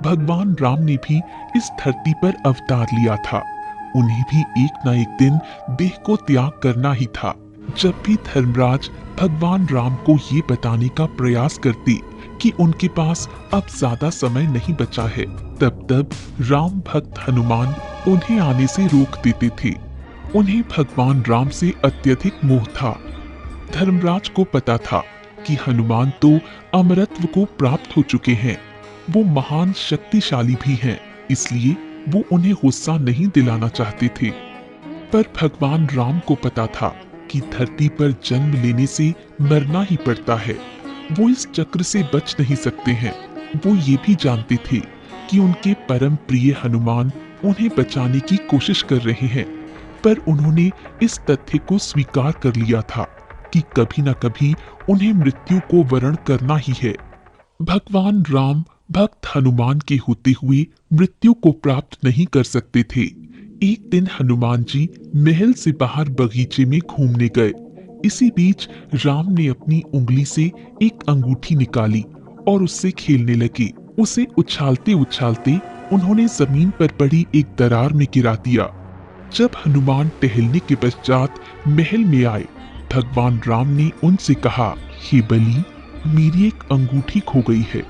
भगवान राम ने भी इस धरती पर अवतार लिया था। उन्हें भी एक न एक दिन देह को त्याग करना ही था। जब भी धर्मराज भगवान राम को ये बताने का प्रयास करते कि उनके पास अब ज्यादा समय नहीं बचा है, तब राम भक्त हनुमान उन्हें आने से रोक देते थे। उन्हें भगवान राम से अत्यधिक मोह था। धर्मराज को पता था कि हनुमान तो अमरत्व को प्राप्त हो चुके हैं, वो महान शक्तिशाली भी हैं, इसलिए वो उन्हें गुस्सा नहीं दिलाना चाहते थे। पर भगवान राम को पता था कि धरती पर जन्म लेने से मरना ही पड़ता है। वो इस चक्र से बच नहीं सकते हैं। वो ये भी जानते थे कि उनके परम प्रिय हनुमान उन्हें बचाने की कोशिश कर रहे हैं, पर उन्होंने इस तथ्य को स्वीकार कर लिया था कि कभी न कभी उन्हें मृत्यु को वरण करना ही है। भगवान राम भक्त हनुमान के होते हुए मृत्यु को प्राप्त नहीं कर सकते थे। एक दिन हनुमान जी महल से बाहर बगीचे में घूमने गए। इसी बीच राम ने अपनी उंगली से एक अंगूठी निकाली और उससे खेलने लगे। उसे उछालते उछालते उन्होंने जमीन पर पड़ी एक दरार में गिरा दिया। जब हनुमान टहलने के पश्चात महल में आए, भगवान राम ने उनसे कहा, हे बली, मेरी एक अंगूठी खो गई है,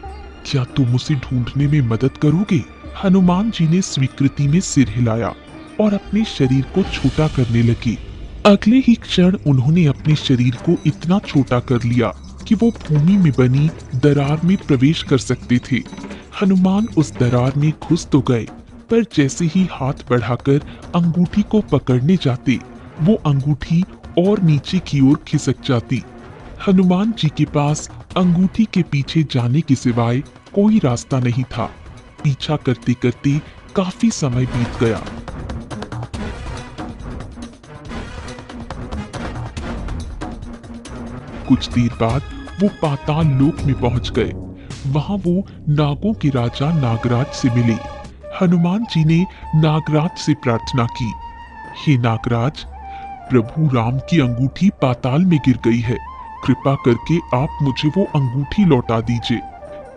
क्या तुम उसे ढूंढने में मदद करोगे? हनुमान जी ने स्वीकृति में सिर हिलाया और अपने शरीर को छोटा करने लगे। अगले ही क्षण उन्होंने अपने शरीर को इतना छोटा कर लिया कि वो भूमि में बनी दरार में प्रवेश कर सकते थे। हनुमान उस दरार में घुस तो गए, पर जैसे ही हाथ बढ़ाकर अंगूठी को पकड़ने जाते, वो अंगूठी और नीचे की ओर खिसक जाती। हनुमान जी के पास अंगूठी के पीछे जाने के सिवाय कोई रास्ता नहीं था। पीछा करते करते काफी समय बीत गया। कुछ देर बाद वो पाताल लोक में पहुंच गए। वहां वो नागों के राजा नागराज से मिले। हनुमान जी ने नागराज से प्रार्थना की, हे नागराज, प्रभु राम की अंगूठी पाताल में गिर गई है, कृपा करके आप मुझे वो अंगूठी लौटा दीजिए।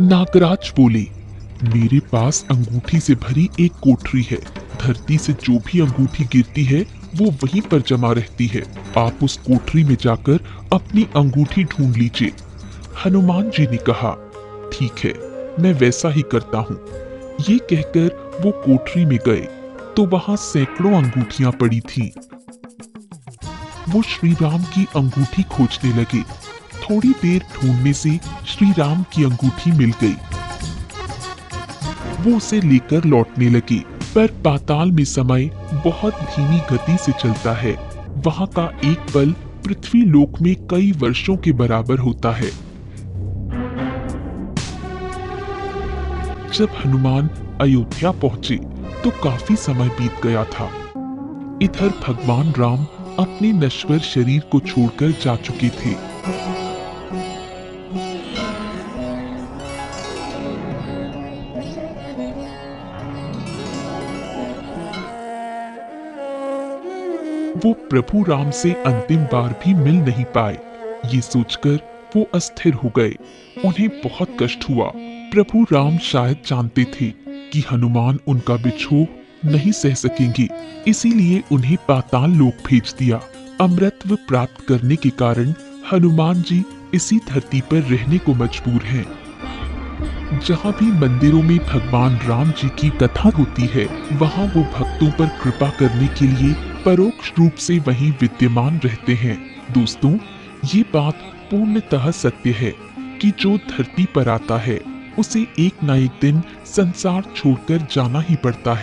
नागराज बोले, मेरे पास अंगूठी से भरी एक कोठरी है। धरती से जो भी अंगूठी गिरती है वो वहीं पर जमा रहती है। आप उस कोठरी में जाकर अपनी अंगूठी ढूंढ लीजिए। हनुमान जी ने कहा, ठीक है, मैं वैसा ही करता हूँ। ये कहकर वो कोठरी में गए तो वहां सैकड़ों अंगूठियां पड़ी थीं। वो श्री राम की अंगूठी खोजने लगे। थोड़ी देर ढूंढने से श्री राम की अंगूठी मिल गई। वो उसे लेकर लौटने लगे, पर पाताल में समय बहुत धीमी गति से चलता है। वहां का एक पल पृथ्वी लोक में कई वर्षों के बराबर होता है। जब हनुमान अयोध्या पहुंचे तो काफी समय बीत गया था। इधर भगवान राम अपने नश्वर शरीर को छोड़कर जा चुके थे। वो प्रभु राम से अंतिम बार भी मिल नहीं पाए। ये सोचकर वो अस्थिर हो गए। उन्हें बहुत कष्ट हुआ। प्रभु राम शायद जानते थे कि हनुमान उनका विछोह नहीं सह सकेंगे, इसीलिए उन्हें पाताल लोक भेज दिया। अमरत्व प्राप्त करने के कारण हनुमान जी इसी धरती पर रहने को मजबूर हैं। जहाँ भी मंदिरों में भगवान राम जी की कथा होती है, वहाँ वो भक्तों पर कृपा करने के लिए परोक्ष रूप से वहीं विद्यमान रहते हैं। दोस्तों, ये बात पूर्णतः सत्य है कि जो धरती पर आता है उसे एक न एक दिन संसार छोड़कर जाना ही पड़ता है।